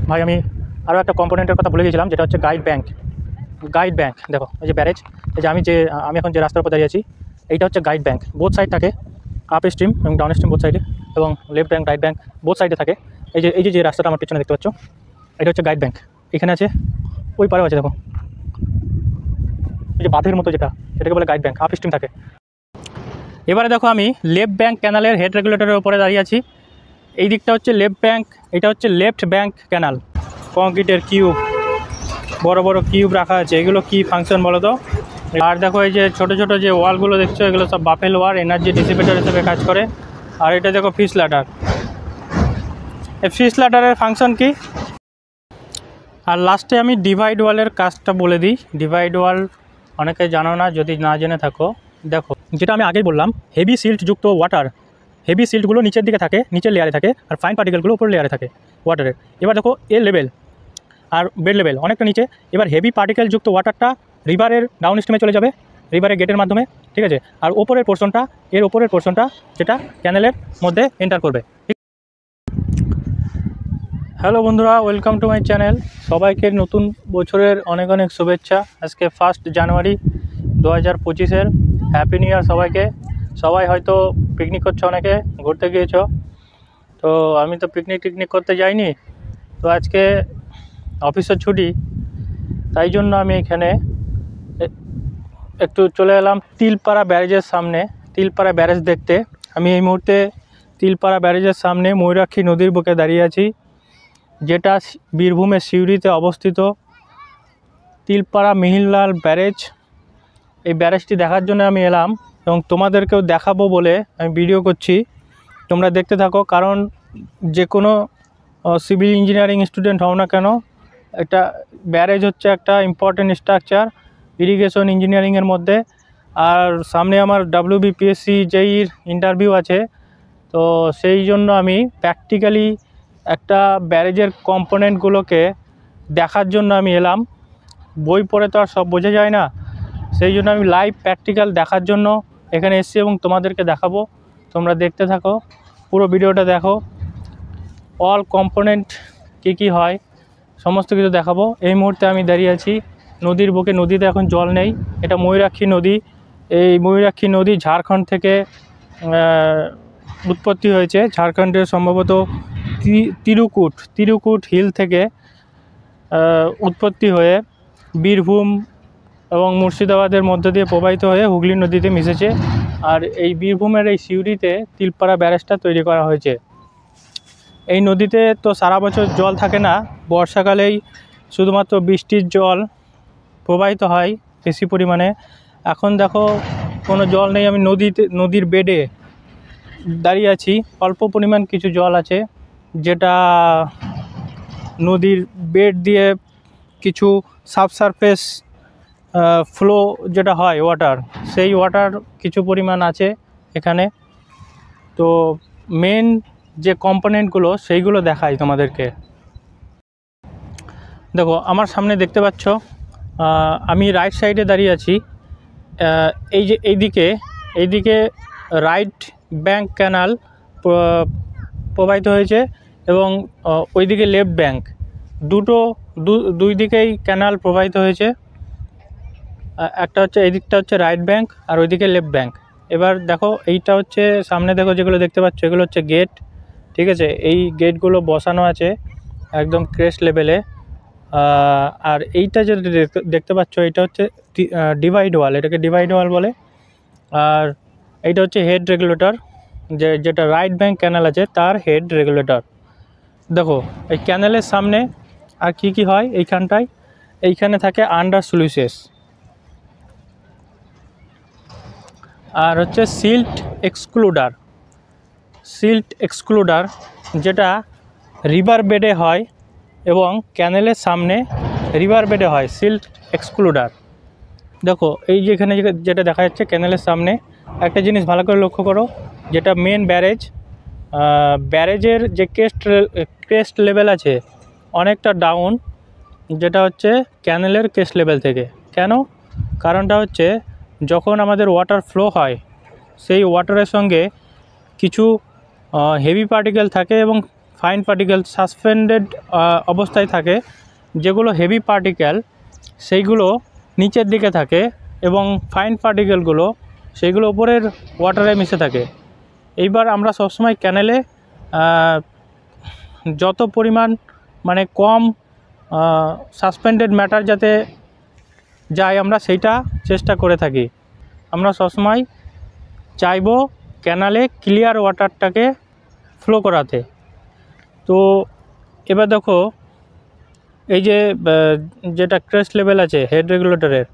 ভাই আমি আরও একটা কম্পোনেন্টের কথা ভুলে গেছিলাম, যেটা হচ্ছে গাইড ব্যাংক। গাইড ব্যাংক দেখো, এই যে ব্যারেজ, এই যে আমি এখন যে রাস্তার উপর দাঁড়িয়ে আছি, এইটা হচ্ছে গাইড ব্যাংক। বোথ সাইড থাকে, আপ স্ট্রিম এবং ডাউন স্ট্রিম বোথ সাইডে, এবং left bank right bank both সাইডে থাকে। এই যে রাস্তাটা আমার পিছনে দেখতে পাচ্ছ, এটা হচ্ছে গাইড ব্যাংক। এখানে আছে, ওই পারেও আছে দেখো, এই যে বাঁধের মতো সেটাকে বলে গাইড ব্যাংক, আপ স্ট্রিম থাকে। এবারে দেখো আমি লেফট ব্যাংক ক্যানালের হেড রেগুলেটরের উপরে দাঁড়িয়ে আছি। এই দিকটা হচ্ছে লেফট ব্যাংক, এটা হচ্ছে লেফট ব্যাংক ক্যানাল। কংক্রিটের কিউব, বড় বড় কিউব রাখা আছে, এগুলো কি ফাংশন বলো তো? আর দেখো এই যে ছোটো ছোটো যে ওয়ালগুলো দেখছো, এগুলো সব বাফেল ওয়ার, এনার্জি ডিসিপেটর হিসেবে কাজ করে। আর এটা দেখো ফিশ ল্যাডার। এই ফিশ ল্যাডারের ফাংশন কি? আর লাস্টে আমি ডিভাইড ওয়ালের কাজটা বলে দিই। ডিভাইড ওয়াল অনেকে জানো না, যদি না জেনে থাকো দেখো, যেটা আমি আগেই বললাম, হেভি সিল্ট যুক্ত ওয়াটার, হেভি সিল্টগুলো নিচের দিকে থাকে, নিচের লেয়ারে থাকে, আর ফাইন পার্টিকেলগুলো উপর লেয়ারে থাকে ওয়াটারের। এবার দেখো এ লেভেল আর বেড লেভেল অনেকটা নিচে। এবার হেভি পার্টিকেল যুক্ত ওয়াটারটা রিভারের ডাউন স্ট্রিমে চলে যাবে, রিভারের গেটের মাধ্যমে, ঠিক আছে। আর ওপরের পোর্শনটা, এর ওপরের পোর্শনটা যেটা ক্যানেলের মধ্যে এন্টার করবে। হ্যালো বন্ধুরা, ওয়েলকাম টু মাই চ্যানেল। সবাইকে নতুন বছরের অনেক অনেক শুভেচ্ছা। আজকে 1 জানুয়ারি 2025-এর হ্যাপি নিউ ইয়ার সবাইকে। সবাই হয়তো পিকনিক করছো, অনেকে ঘুরতে গিয়েছো। তো আমি তো পিকনিক করতে যাইনি, তো আজকে অফিসের ছুটি, তাই জন্য আমি এখানে একটু চলে এলাম তিলপাড়া ব্যারেজের সামনে। তিলপাড়া ব্যারেজ দেখতে আমি এই মুহূর্তে তিলপাড়া ব্যারেজের সামনে ময়ূরাক্ষী নদীর বুকে দাঁড়িয়ে আছি, যেটা বীরভূমের সিউড়িতে অবস্থিত। তিলপাড়া মিহিরলাল ব্যারেজ, এই ব্যারেজটি দেখার জন্য আমি এলাম এবং তোমাদেরকেও দেখাবো বলে আমি ভিডিও করছি। তোমরা দেখতে থাকো, কারণ যে কোনো সিভিল ইঞ্জিনিয়ারিং স্টুডেন্ট হও না কেন, একটা ব্যারেজ হচ্ছে একটা ইম্পর্টেন্ট স্ট্রাকচার ইরিগেশন ইঞ্জিনিয়ারিংয়ের মধ্যে। আর সামনে আমার WBPSC JEE ইন্টারভিউ আছে, তো সেই জন্য আমি প্র্যাকটিক্যালি একটা ব্যারেজের কম্পোনেন্টগুলোকে দেখার জন্য আমি এলাম। বই পড়ে তো আর সব বোঝা যায় না, সেই জন্য আমি লাইভ প্র্যাকটিক্যাল দেখার জন্য এখানে এসেছি এবং তোমাদেরকে দেখাবো। তোমরা দেখতে থাকো, পুরো ভিডিওটা দেখো। অল কম্পোনেন্ট কী হয় সমস্ত কিছু দেখাবো। এই মুহূর্তে আমি দাঁড়িয়ে আছি নদীর বুকে। নদীতে এখন জল নেই, এটা ময়ূরাক্ষী নদী। এই ময়ূরাক্ষী নদী ঝাড়খণ্ড থেকে উৎপত্তি হয়েছে। ঝাড়খণ্ডের সম্ভবত তিরুকুট হিল থেকে উৎপত্তি হয়ে বীরভূম এবং মুর্শিদাবাদের মধ্য দিয়ে প্রবাহিত হয়ে হুগলি নদীতে মিশেছে। আর এই বীরভূমের এই সিউড়িতে তিলপাড়া ব্যারেজটা তৈরি করা হয়েছে। এই নদীতে তো সারা বছর জল থাকে না, বর্ষাকালেই শুধুমাত্র বৃষ্টির জল প্রবাহিত হয় বেশি পরিমাণে। এখন দেখো কোনো জল নেই, আমি নদীর বেডে দাঁড়িয়ে আছি। অল্প পরিমাণ কিছু জল আছে, যেটা নদীর বেড দিয়ে কিছু সাবসারফেস ফ্লো যেটা হয় ওয়াটার, সেই ওয়াটার কিছু পরিমাণ আছে এখানে। তো মেন যে কম্পোনেন্টগুলো সেইগুলো দেখাই তোমাদেরকে। দেখো আমার সামনে দেখতে পাচ্ছ, আমি রাইট সাইডে দাঁড়িয়ে আছি। এই যে এইদিকে রাইট ব্যাংক ক্যানাল প্রবাহিত হয়েছে এবং ওইদিকে লেফট ব্যাংক, দুই দিকেই ক্যানাল প্রবাহিত হয়েছে। একটা হচ্ছে এই দিকটা হচ্ছে রাইট ব্যাংক আর ওইদিকে লেফট ব্যাংক। এবার দেখো এইটা হচ্ছে সামনে দেখো যেগুলো দেখতে পাচ্ছ, এগুলো হচ্ছে গেট, ঠিক আছে। এই গেটগুলো বসানো আছে একদম ক্রেস্ট লেভেলে। আর এইটা যেটা দেখতে পাচ্ছ, এটা হচ্ছে ডিভাইড ওয়াল, এটাকে ডিভাইড ওয়াল বলে। আর এইটা হচ্ছে হেড রেগুলেটর, যেটা রাইট ব্যাংক ক্যানাল আছে তার হেড রেগুলেটর। দেখো এই ক্যানেলের সামনে আর কি হয়, এইখানে থাকে আন্ডার স্লুইসেস, আর হচ্ছে সিল্ট এক্সক্লুডার যেটা রিভার বেডে হয় এবং ক্যানেলের সামনে রিভার বেডে হয় সিল্ট এক্সক্লুডার। দেখো এই যে এখানে যেটা দেখা যাচ্ছে ক্যানেলের সামনে, একটা জিনিস ভালো করে লক্ষ্য করো, যেটা মেন ব্যারেজের যে ক্রেস্ট লেভেল আছে অনেকটা ডাউন, যেটা হচ্ছে ক্যানেলের ক্রেস্ট লেভেল থেকে। কেন? কারণটা হচ্ছে যখন আমাদের ওয়াটার ফ্লো হয়, সেই ওয়াটারের সঙ্গে কিছু হেভি পার্টিকেল থাকে এবং ফাইন পার্টিকেল সাসপেন্ডেড অবস্থায় থাকে, যেগুলো হেভি পার্টিকেল সেইগুলো নিচের দিকে থাকে এবং ফাইন পার্টিকেলগুলো সেইগুলো উপরের ওয়াটারে মিশে থাকে। এইবার আমরা সবসময় ক্যানেলে যত পরিমাণ মানে কম সাসপেন্ডেড ম্যাটার যাতে যায় আমরা সেইটা চেষ্টা করে থাকি। আমরা সবসময় চাইব ক্যানালে ক্লিয়ার ওয়াটারটাকে ফ্লো করাতে। তো এবার দেখো এই যে যেটা ক্রেস্ট লেভেল আছে হেড রেগুলেটরের,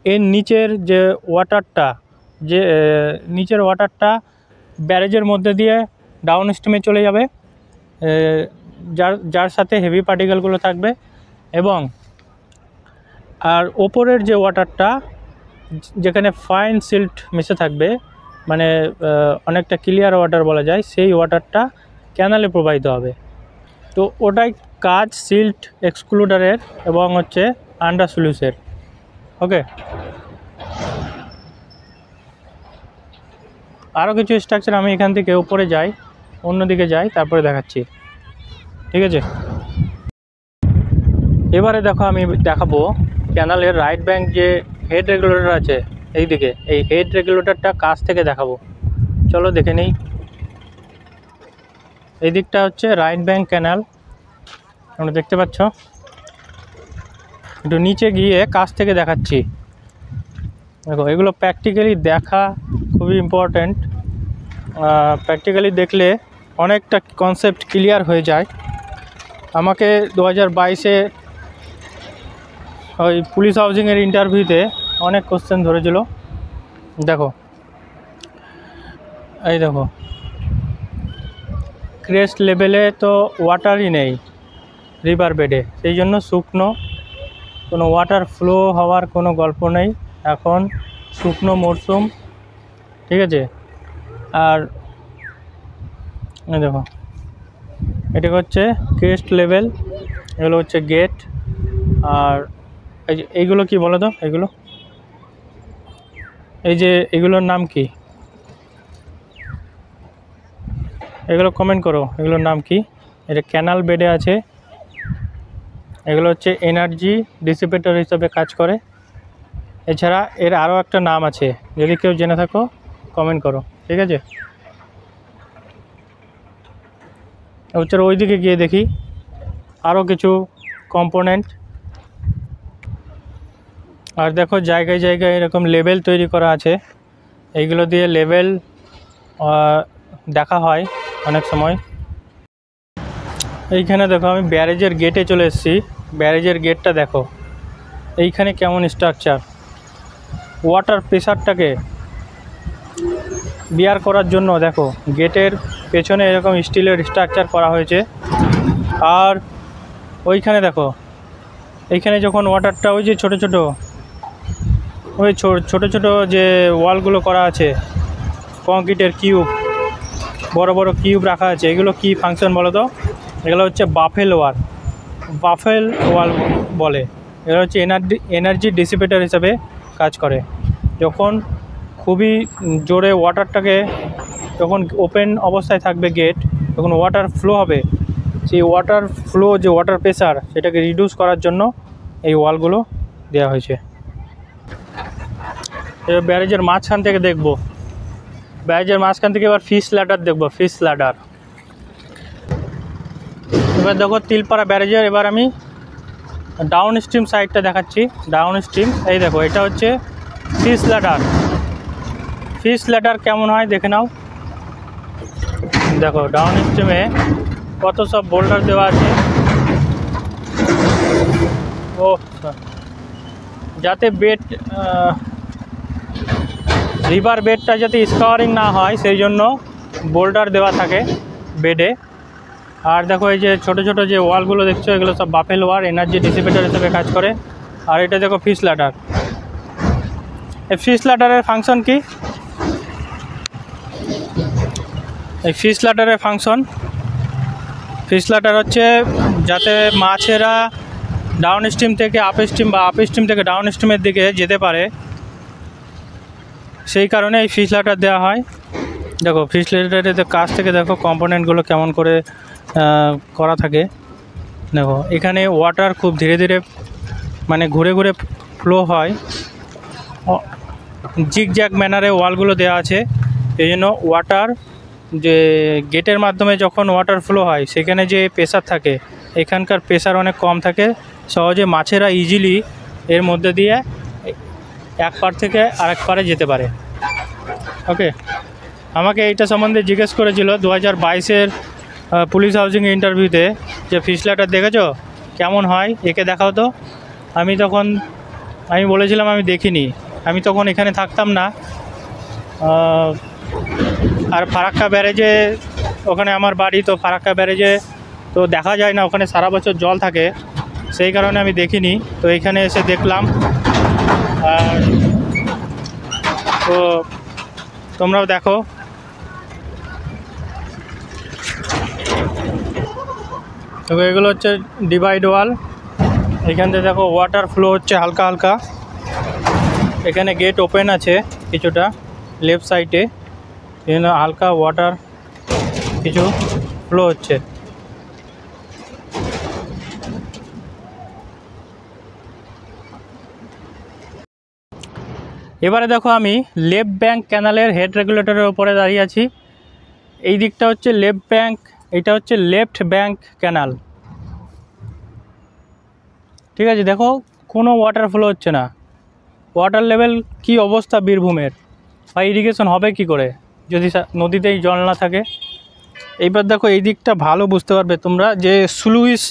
এর নিচের যে ওয়াটারটা, যে নিচের ওয়াটারটা ব্যারেজের মধ্যে দিয়ে ডাউন স্ট্রিমে চলে যাবে, যার সাথে হেভি পার্টিকেলগুলো থাকবে, এবং আর ওপরের যে ওয়াটারটা যেখানে ফাইন সিল্ট মিশে থাকবে, মানে অনেকটা ক্লিয়ার ওয়াটার বলা যায়, সেই ওয়াটারটা ক্যানালে প্রবাহিত হবে। তো ওটাই কাজ সিল্ট এক্সক্লুডারের এবং হচ্ছে আন্ডার স্লুইসের। ওকে, আরও কিছু স্ট্রাকচার আমি এখান থেকে উপরে যাই, অন্যদিকে যাই, তারপরে দেখাচ্ছি। ঠিক আছে, এবারে দেখো আমি দেখাবো ক্যানালের রাইট ব্যাঙ্ক যে হেড রেগুলেটর আছে এই দিকে, এই হেড রেগুলেটরটা কাছ থেকে দেখাবো। চলো দেখে নেই। এই দিকটা হচ্ছে রাইট ব্যাঙ্ক ক্যানাল, তোমরা দেখতে পাচ্ছ। একটু নিচে গিয়ে কাছ থেকে দেখাচ্ছি। দেখো এগুলো প্র্যাকটিক্যালি দেখা খুবই ইম্পর্ট্যান্ট। প্র্যাকটিক্যালি দেখলে অনেকটা কনসেপ্ট ক্লিয়ার হয়ে যায়। আমাকে 2022-এ ওই পুলিশ হাউজিংয়ের ইন্টারভিউতে অনেক কোশ্চেন ধরেছিল। দেখো এই দেখো ক্রেস্ট লেভেলে তো ওয়াটারই নেই রিভার বেডে, সেই জন্য শুকনো, কোনো ওয়াটার ফ্লো হওয়ার কোনো গল্প নেই। এখন শুকনো মরশুম, ঠিক আছে। আর দেখো এটা হচ্ছে ক্রেস্ট লেভেল, এগুলো হচ্ছে গেট। আর এই যে এইগুলো কি বলো তো, এগুলো এই যে এগুলোর নাম কি, এগুলো কমেন্ট করো, এগুলোর নাম কি। এটা ক্যানাল বেডে আছে, এগুলো হচ্ছে এনার্জি ডিসিপেটর হিসাবে কাজ করে। এছাড়া এর আরও একটা নাম আছে, যদি কেউ জেনে থাকো কমেন্ট করো, ঠিক আছে। হচ্ছে ওই দিকে গিয়ে দেখি আরও কিছু কম্পোনেন্ট। আর দেখো জায়গায় জায়গায় এরকম লেভেল তৈরি করা আছে, এইগুলো দিয়ে লেভেল দেখা হয় অনেক সময়। এইখানে দেখো আমি ব্যারেজের গেটে চলে এসেছি। ব্যারেজের গেটটা দেখো এইখানে কেমন স্ট্রাকচার, ওয়াটার প্রেশারটাকে বিয়ার করার জন্য দেখো গেটের পেছনে এরকম স্টিলের স্ট্রাকচার করা হয়েছে। আর ওইখানে দেখো, এইখানে যখন ওয়াটারটা ওই যে ছোট ছোট ওই ছোট ছোট যে ওয়ালগুলো করা আছে, কংক্রিটের কিউব, বড় বড় কিউব রাখা আছে, এগুলো কি ফাংশন বলো তো? এগুলো হচ্ছে বাফেল ওয়াল বলে। এগুলো হচ্ছে এনার্জি ডিসিপেটর হিসাবে কাজ করে। যখন খুবই জোরে ওয়াটারটাকে, যখন ওপেন অবস্থায় থাকবে গেট, যখন ওয়াটার ফ্লো হবে, সেই ওয়াটার ফ্লো যে ওয়াটার প্রেশার সেটাকে রিডিউস করার জন্য এই ওয়ালগুলো দেওয়া হয়েছে। এবার ব্যারেজের মাঝখান থেকে দেখবো, ব্যারেজের মাঝখান থেকে এবার ফিশ ল্যাডার দেখবো, ফিশ ল্যাডার। এবার দেখো তিলপাড়া ব্যারেজের, এবার আমি ডাউন স্ট্রিম সাইডটা দেখাচ্ছি। ডাউন স্ট্রিম এই দেখো, এটা হচ্ছে ফিশ ল্যাডার। ফিশ ল্যাডার কেমন হয় দেখে নাও। দেখো ডাউন স্ট্রিমে কত সব বোল্ডার দেওয়া আছে, ও যাতে বেড রিভার বেডটা যাতে স্কাওয়ারিং না হয় সেই জন্য বোল্ডার দেওয়া থাকে বেডে। আর দেখো এই যে ছোট ছোট যে ওয়ালগুলো দেখছো, এগুলো সব বাফেল ওয়ার, এনার্জি ডিসিপেটর হিসেবে কাজ করে। আর এটা দেখো ফিশ ল্যাডার। এই ফিশ ল্যাডারের ফাংশন কি? এই ফিশ ল্যাডারের ফাংশন, ফিশ ল্যাডার হচ্ছে যাতে মাছেরা ডাউন স্ট্রিম থেকে আপ স্ট্রিম বা আপ স্ট্রিম থেকে ডাউন স্ট্রিমের দিকে যেতে পারে, সেই কারণে এই ফিশ ল্যাডার দেওয়া হয়। দেখো ফিশ ল্যাডারের কাছ থেকে দেখো কম্পোনেন্টগুলো কেমন করে করা থাকে। দেখো এখানে ওয়াটার খুব ধীরে ধীরে মানে ঘুরে ঘুরে ফ্লো হয়, জিগজ্যাগ ম্যানারে ওয়ালগুলো দেওয়া আছে। এই জন্য ওয়াটার যে গেটের মাধ্যমে যখন ওয়াটার ফ্লো হয় সেখানে যে প্রেসার থাকে, এখানকার প্রেসার অনেক কম থাকে, সহজে মাছেরা ইজিলি এর মধ্যে দিয়ে এক পার থেকে আরেক পারে যেতে পারে। ওকে, আমাকে এইটা সম্বন্ধে জিজ্ঞেস করেছিল 2022-এর পুলিশ হাউজিং ইন্টারভিউতে যে ফিসলাটার দেখেছো কেমন হয়, একে দেখাও তো। আমি বলেছিলাম আমি দেখিনি, আমি তখন এখানে থাকতাম না। আর ফারাক্কা ব্যারেজে ওখানে আমার বাড়ি, তো ফারাক্কা ব্যারেজে তো দেখা যায় না, ওখানে সারা বছর জল থাকে, সেই কারণে আমি দেখিনি। তো এখানে এসে দেখলাম। আর তো তোমরাও দেখো। তো এগুলো হচ্ছে ডিভাইড ওয়াল। এখান থেকে দেখো ওয়াটার ফ্লো হচ্ছে হালকা হালকা। এখানে গেট ওপেন আছে কিছুটা লেফট সাইডে, এখানে হালকা ওয়াটার কিছু ফ্লো হচ্ছে। এবারে দেখো আমি লেফট ব্যাঙ্ক ক্যানালের হেড রেগুলেটরের ওপরে দাঁড়িয়ে আছি। এই দিকটা হচ্ছে লেফট ব্যাঙ্ক, এটা হচ্ছে লেফট ব্যাঙ্ক ক্যানাল। ঠিক আছে, দেখো কোনো ওয়াটার ফ্লো হচ্ছে না। ওয়াটার লেভেল কি অবস্থা বীরভূমের, বা ইরিগেশন হবে কি করে যদি নদীতেই জল না থাকে। এইবার দেখো এই দিকটা ভালো বুঝতে পারবে তোমরা যে স্লুইস,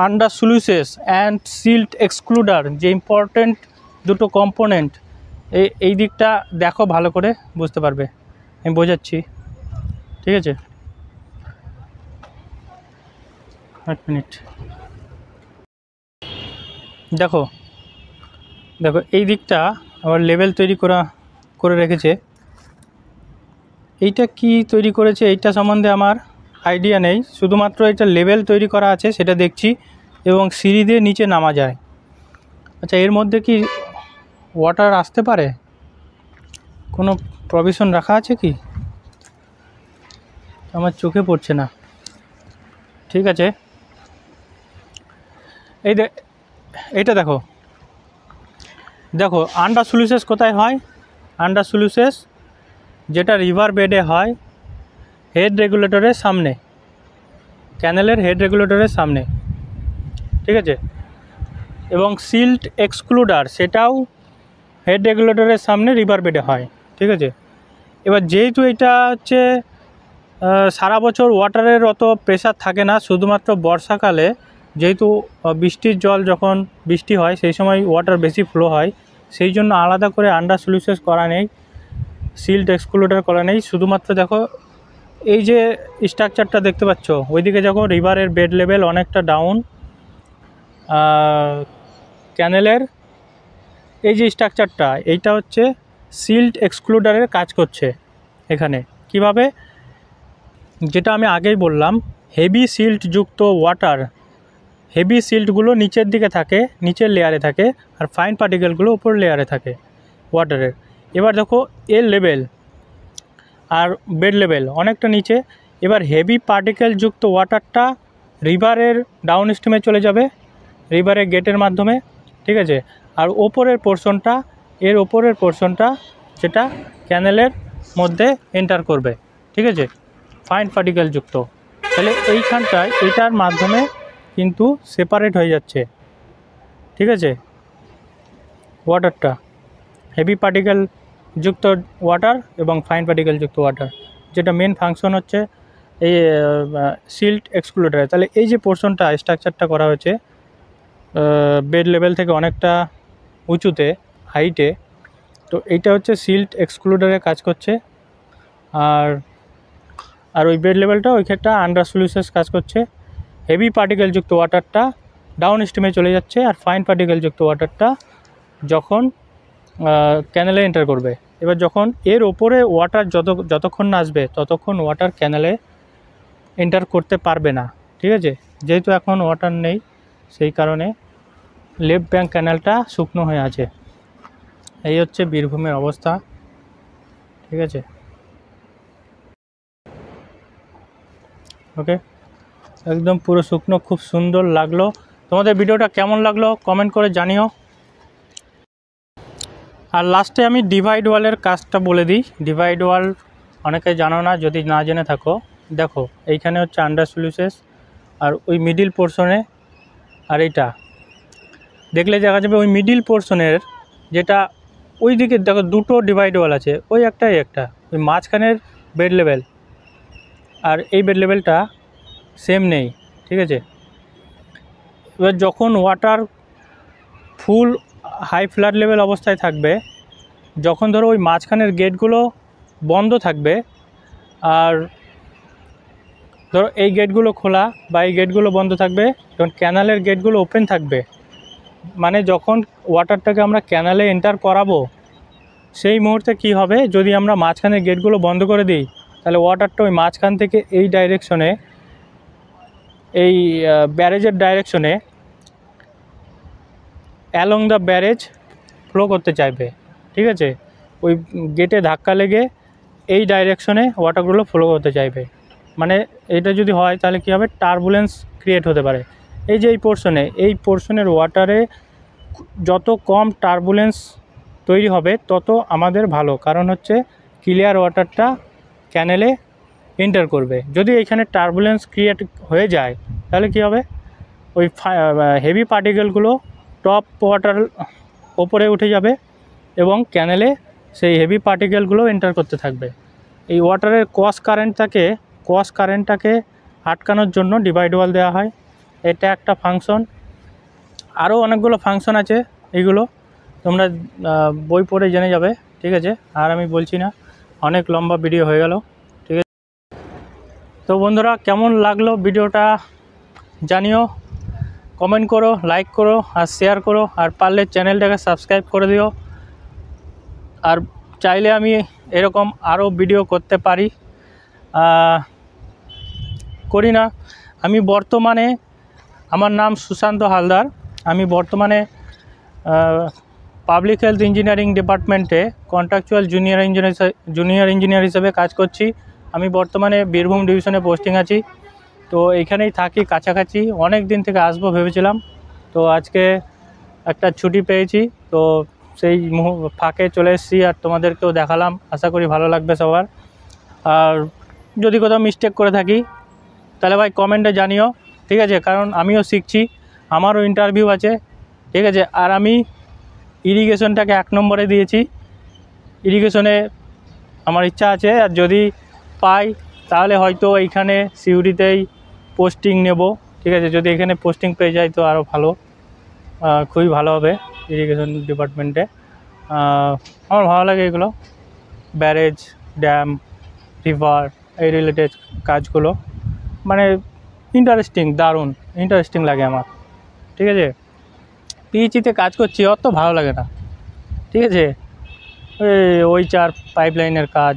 আন্ডার স্লুইসেস অ্যান্ড সিল্ট এক্সক্লুডার যে ইম্পর্টেন্ট দুটো কম্পোনেন্ট, এই দিকটা দেখো ভালো করে বুঝতে পারবে, আমি বোঝাচ্ছি। ঠিক আছে, এক মিনিট। দেখো দেখো এই দিকটা আবার লেভেল তৈরি করে রেখেছে। এইটা কি তৈরি করেছে এইটা সম্বন্ধে আমার আইডিয়া নেই, শুধুমাত্র এটা লেভেল তৈরি করা আছে সেটা দেখছি, এবং সিঁড়ি দিয়ে নিচে নামা যায়। আচ্ছা, এর মধ্যে কি ওয়াটার আসতে পারে, কোনো প্রভিশন রাখা আছে কি? আমার চোখে পড়ছে না। ঠিক আছে, এইটা দেখো দেখো আন্ডার স্লুইসেস কোথায় হয়? আন্ডার স্লুইসেস যেটা রিভার বেডে হয়, হেড রেগুলেটরের সামনে, ক্যানেলের হেড রেগুলেটরের সামনে। ঠিক আছে, এবং সিল্ট এক্সক্লুডার সেটাও হেড রেগুলেটরের সামনে রিভার বেডে হয়। ঠিক আছে, এবার যেহেতু এটা হচ্ছে সারা বছর ওয়াটারের অত প্রেশার থাকে না, শুধুমাত্র বর্ষাকালে যেহেতু বৃষ্টির জল যখন বৃষ্টি হয় সেই সময় ওয়াটার বেশি ফ্লো হয়, সেই জন্য আলাদা করে আন্ডার স্লুইসেস করা নেই, সিল্ট এক্সক্লুডার করা নেই। শুধুমাত্র দেখো এই যে স্ট্রাকচারটা দেখতে পাচ্ছ, ওইদিকে যখন রিভারের বেড লেভেল অনেকটা ডাউন, ক্যানেলের এই যে স্ট্রাকচারটা, এইটা হচ্ছে সিল্ট এক্সক্লুডারের কাজ করছে এখানে। কিভাবে? যেটা আমি আগেই বললাম, হেভি সিল্ট যুক্ত ওয়াটার, হেভি সিল্টগুলো নিচের দিকে থাকে, নিচের লেয়ারে থাকে, আর ফাইন পার্টিকেলগুলো উপর লেয়ারে থাকে ওয়াটারের। এবার দেখো এর লেভেল আর বেড লেভেল অনেকটা নিচে। এবার হেভি পার্টিকেল যুক্ত ওয়াটারটা রিভারের ডাউন স্ট্রিমে চলে যাবে, রিভারের গেটের মাধ্যমে। ঠিক আছে, আর ওপরের পোর্শনটা, এর ওপরের পোর্শনটা যেটা ক্যানেলের মধ্যে এন্টার করবে। ঠিক আছে, ফাইন পার্টিকেল যুক্ত। তাহলে এইখানটায় এটার মাধ্যমে কিন্তু সেপারেট হয়ে যাচ্ছে। ঠিক আছে, ওয়াটারটা হেভি পার্টিকেল যুক্ত ওয়াটার এবং ফাইন পার্টিকেল যুক্ত ওয়াটার, যেটা মেন ফাংশন হচ্ছে এই সিল্ট এক্সক্লুডারে। তাহলে এই যে পোর্শনটা স্ট্রাকচারটা করা হয়েছে বেড লেভেল থেকে অনেকটা উঁচুতে, হাইটে, তো এইটা হচ্ছে সিল্ট এক্সক্লুডারে কাজ করছে। আর ওই বেড লেভেলটা ওইখানটা আন্ডার স্লুইসেস কাজ করছে। হেভি পার্টিকেল যুক্ত ওয়াটারটা ডাউন স্ট্রিমে চলে যাচ্ছে, আর ফাইন পার্টিকেল যুক্ত ওয়াটারটা যখন ক্যানেলে এন্টার করবে। এবার যখন এর ওপরে ওয়াটার যতক্ষণ না আসবে ততক্ষণ ওয়াটার ক্যানেলে এন্টার করতে পারবে না। ঠিক আছে, যেহেতু এখন ওয়াটার নেই সেই কারণে লেফট ব্যাঙ্ক ক্যানেলটা শুকনো হয়ে আছে। এই হচ্ছে বীরভূমের অবস্থা। ঠিক আছে, ওকে। একদম পুরো শুকনো, খুব সুন্দর লাগলো। তোমাদের ভিডিওটা কেমন লাগলো কমেন্ট করে জানিও। আর লাস্টে আমি ডিভাইড ওয়ালের কাজটা বলে দিই। ডিভাইড ওয়াল অনেকে জানো না, যদি না জেনে থাকো, দেখো এইখানে হচ্ছে আন্ডার স্লুইসেস, আর ওই মিডিল পোর্শনে, আর এইটা দেখলে দেখা যাবে ওই মিডিল পোর্শনের যেটা ওই দিকে দেখো দুটো ডিভাইড ওয়াল আছে, ওই একটাই একটা, ওই মাঝখানের বেড লেভেল আর এই বেড লেভেলটা সেম নেই, ঠিক আছে। এবার যখন ওয়াটার ফুল হাই ফ্লাড লেভেল অবস্থায় থাকবে, যখন ধরো ওই মাঝখানের গেটগুলো বন্ধ থাকবে, আর ধরো এই গেটগুলো খোলা বা এই গেটগুলো বন্ধ থাকবে, যখন ক্যানালের গেটগুলো ওপেন থাকবে, মানে যখন ওয়াটারটাকে আমরা ক্যানালে এন্টার করাবো, সেই মুহূর্তে কি হবে, যদি আমরা মাঝখানের গেটগুলো বন্ধ করে দিই, তাহলে ওয়াটারটা ওই মাঝখান থেকে এই ডাইরেকশনে, এই ব্যারেজের ডাইরেকশনে অ্যালং দ্য ব্যারেজ ফ্লো করতে চাইবে, ঠিক আছে। ওই গেটে ধাক্কা লেগে এই ডাইরেকশনে ওয়াটারগুলো ফ্লো করতে চাইবে। মানে এটা যদি হয় তাহলে কী হবে, টার্বুলেন্স ক্রিয়েট হতে পারে। এই যে এই পোর্শনের ওয়াটারে যত কম টার্বুলেন্স তৈরি হবে তত আমাদের ভালো, কারণ হচ্ছে ক্লিয়ার ওয়াটারটা ক্যানেলে এন্টার করবে। যদি এইখানে টার্বুলেন্স ক্রিয়েট হয়ে যায় তাহলে কী হবে, ওই হেভি পার্টিকেলগুলো টপ ওয়াটার ওপরে উঠে যাবে এবং ক্যানেলে সেই হেভি পার্টিকেলগুলো এন্টার করতে থাকবে। এই ওয়াটারের ক্রস কারেন্টটাকে আটকানোর জন্য ডিভাইড ওয়াল দেওয়া হয়। এটা একটা ফাংশন। আরও অনেকগুলো ফাংশন আছে, এইগুলো তোমরা বই পড়ে জেনে যাবে, ঠিক আছে। আর আমি বলছি না, অনেক লম্বা ভিডিও হয়ে গেল, ঠিক আছে। তো বন্ধুরা, কেমন লাগলো ভিডিওটা জানিও, কমেন্ট করো, লাইক করো আর শেয়ার করো, আর পারলে চ্যানেলটাকে সাবস্ক্রাইব করে দিও। আর চাইলে আমি এরকম আরও ভিডিও করতে পারি, করি না। আমি বর্তমানে, আমার নাম সুশান্ত হালদার, আমি বর্তমানে পাবলিক হেলথ ইঞ্জিনিয়ারিং ডিপার্টমেন্টে কন্ট্রাকচুয়াল জুনিয়র ইঞ্জিনিয়ার হিসেবে কাজ করছি। আমি বর্তমানে বীরভূম ডিভিশনে পোস্টিং আছি। তো এইখানেই থাকি কাছাকাছি, অনেক দিন থেকে আসবো ভেবেছিলাম, তো আজকে একটা ছুটি পেয়েছি, তো সেই ফাঁকে চলে এসেছি আর তোমাদেরকেও দেখালাম। আশা করি ভালো লাগবে সবার। আর যদি কোথাও মিস্টেক করে থাকি তাহলে ভাই কমেন্টে জানিও, ঠিক আছে, কারণ আমিও শিখছি, আমারও ইন্টারভিউ আছে, ঠিক আছে। আর আমি ইরিগেশনটাকে 1 নম্বরে দিয়েছি। ইরিগেশনে আমার ইচ্ছা আছে, আর যদি পাই তাহলে হয়তো এইখানে সিউড়িতেই পোস্টিং নেব, ঠিক আছে। যদি এখানে পোস্টিং পেয়ে যাই তো আরও ভালো, খুবই ভালো হবে ইরিগেশন ডিপার্টমেন্টে। আমার ভালো লাগে এগুলো, ব্যারেজ, ড্যাম, রিভার, এই রিলেটেড কাজগুলো, মানে দারুণ ইন্টারেস্টিং লাগে আমার, ঠিক আছে। পিএইচিতে কাজ করছি, অত ভালো লাগে না, ঠিক আছে। ওই চার পাইপলাইনের কাজ,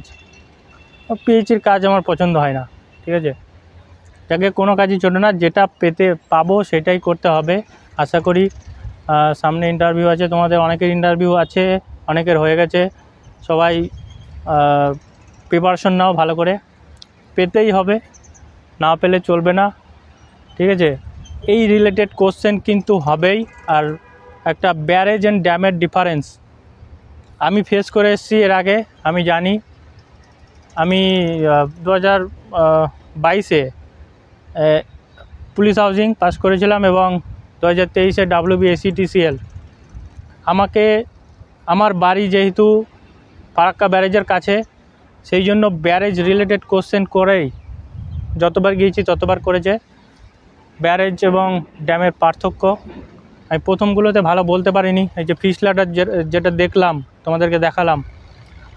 পিএইচির কাজ আমার পছন্দ হয় না, ঠিক আছে। যাকে কোনো কাজই ছোটো না, যেটা পাবো সেটাই করতে হবে। আশা করি সামনে ইন্টারভিউ আছে, তোমাদের অনেকের ইন্টারভিউ আছে, অনেকের হয়ে গেছে। সবাই প্রিপারেশন নাও ভালো করে, পেতেই হবে, না পেলে চলবে না, ঠিক আছে। এই রিলেটেড কোশ্চেন কিন্তু হবেই। আর একটা ব্যারেজ অ্যান্ড ড্যামের ডিফারেন্স আমি ফেস করে এসেছি এর আগে, আমি জানি। আমি 2022-এ পুলিশ হাউজিং পাস করেছিলাম এবং 2023-এ WBSETCL। আমার বাড়ি যেহেতু ফারাক্কা ব্যারেজের কাছে, সেই জন্য ব্যারেজ রিলেটেড কোশ্চেন করেই যতবার গিয়েছি ততবার করেছে। ব্যারেজ এবং ড্যামের পার্থক্য আমি প্রথমগুলোতে ভালো বলতে পারিনি। এই যে ফিশ ল্যাডার যেটা দেখলাম, তোমাদেরকে দেখালাম,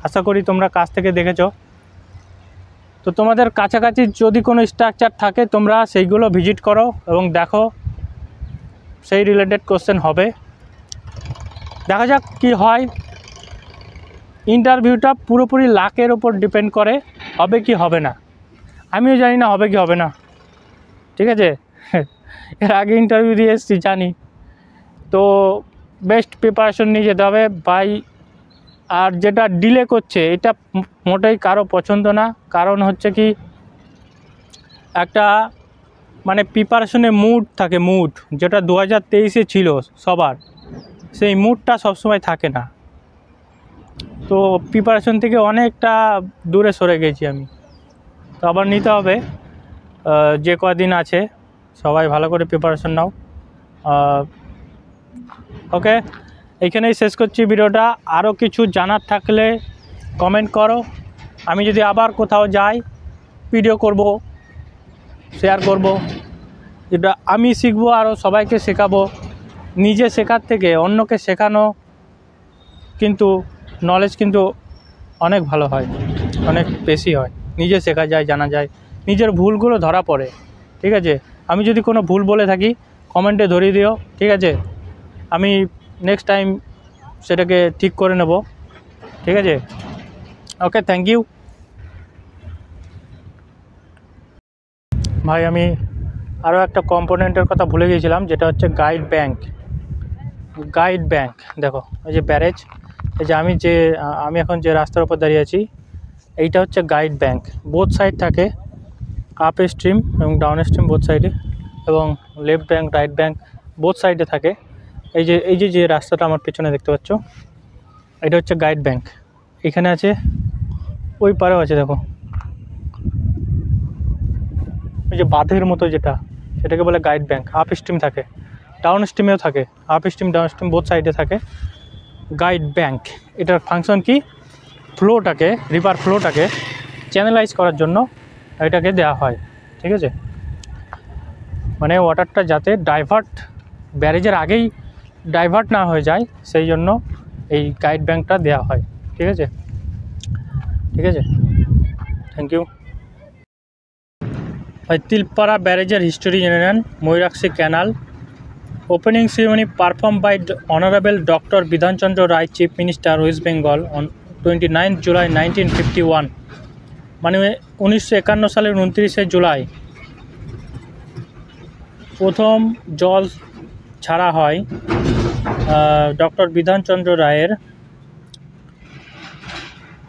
আশা করি তোমরা কাছ থেকে দেখেছো। তো তোমাদের কাছাকাছি যদি কোনো স্ট্রাকচার থাকে তোমরা সেইগুলো ভিজিট করো এবং দেখো, সেই রিলেটেড কোশ্চেন হবে। দেখা যাক কি হয়। ইন্টারভিউটা পুরোপুরি লাকের ওপর ডিপেন্ড করে, হবে কি হবে না। আমিও জানি না হবে কি হবে না, ঠিক আছে। এর আগে ইন্টারভিউ দিয়ে এসেছি, জানি। তো বেস্ট প্রিপারেশন নিয়ে যেতে হবে ভাই। আর যেটা ডিলে করছে এটা মোটেই কারো পছন্দ না, কারণ হচ্ছে কি, একটা মানে প্রিপারেশনে মুড থাকে, মুড যেটা 2023-এ ছিল সবার, সেই মুডটা সবসময় থাকে না। তো প্রিপারেশন থেকে অনেকটা দূরে সরে গেছি আমি। তো আবার নিতে হবে, যে কদিন আছে সবাই ভালো করে প্রিপারেশন নাও। ওকে, এইখানেই শেষ করছি ভিডিওটা। আরও কিছু জানার থাকলে কমেন্ট করো। আমি যদি আবার কোথাও যাই ভিডিও করব, শেয়ার করব, যেটা আমি শিখবো আরও সবাইকে শেখাবো। নিজে শেখার থেকে অন্যকে শেখানো কিন্তু নলেজ কিন্তু অনেক ভালো হয়, অনেক বেশি হয়। নিজে শেখা যায়, জানা যায়, নিজের ভুলগুলো ধরা পড়ে। ঠিক আছে, আমি যদি কোনো ভুল বলে থাকি কমেন্টে ধরিয়ে দিও, ঠিক আছে? আমি নেক্সট টাইম সেটাকে ঠিক করে নেব, ঠিক আছে? ওকে, থ্যাংক ইউ ভাই। আমি আরও একটা কম্পোনেন্টের কথা ভুলে গিয়েছিলাম, যেটা হচ্ছে গাইড ব্যাংক। গাইড ব্যাংক দেখো, এই যে ব্যারেজ, এই যে আমি এখন যে রাস্তার উপর দাঁড়িয়ে আছি, এইটা হচ্ছে গাইড ব্যাংক। বোথ সাইড থাকে, আপ স্ট্রিম এবং ডাউন স্ট্রিম বোথ সাইডে, এবং left bank right bank both সাইডে থাকে। এই যে রাস্তাটা আমার পেছনে দেখতে পাচ্ছ, এটা হচ্ছে গাইড ব্যাংক। এখানে আছে, ওই পারেও আছে দেখো, ওই যে বাঁধের মতো যেটা, সেটাকে বলে গাইড ব্যাংক। আপ স্ট্রিম থাকে, ডাউন স্ট্রিমেও থাকে, up stream down stream both সাইডে থাকে গাইড ব্যাংক। এটার ফাংশন কি, ফ্লোটাকে, রিভার ফ্লোটাকে চ্যানেলাইজ করার জন্য এটাকে দেওয়া হয়। ঠিক আছে, মানে ওয়াটারটা যাতে ডাইভার্ট, ব্যারেজের আগেই ডাইভার্ট না হয়ে যায়, সেই জন্য এই গাইড ব্যাংকটা দেওয়া হয়। ঠিক আছে, ঠিক আছে, থ্যাংক ইউ ভাই। তিলপাড়া ব্যারেজের হিস্টোরি জেনে নেন। Mayurakshi canal opening ceremony perform by honourable doctor Bidhanchandra Roy, chief minister West Bengal on 29 July 1951। মানে 1951 সালের 29 জুলাই প্রথম জল ছাড়া হয় ডক্টর বিধানচন্দ্র রায়ের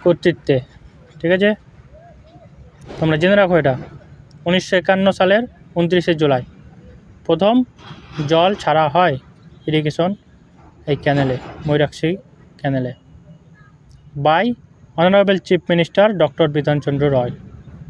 কর্তৃত্বে। ঠিক আছে, তোমরা জেনে রাখো এটা। 1951 সালের 29 জুলাই প্রথম জল ছাড়া হয় ইরিগেশন এই ক্যানেলে, ময়ূরাক্ষী ক্যানেলে, by honourable chief minister doctor Bidhanchandra Roy.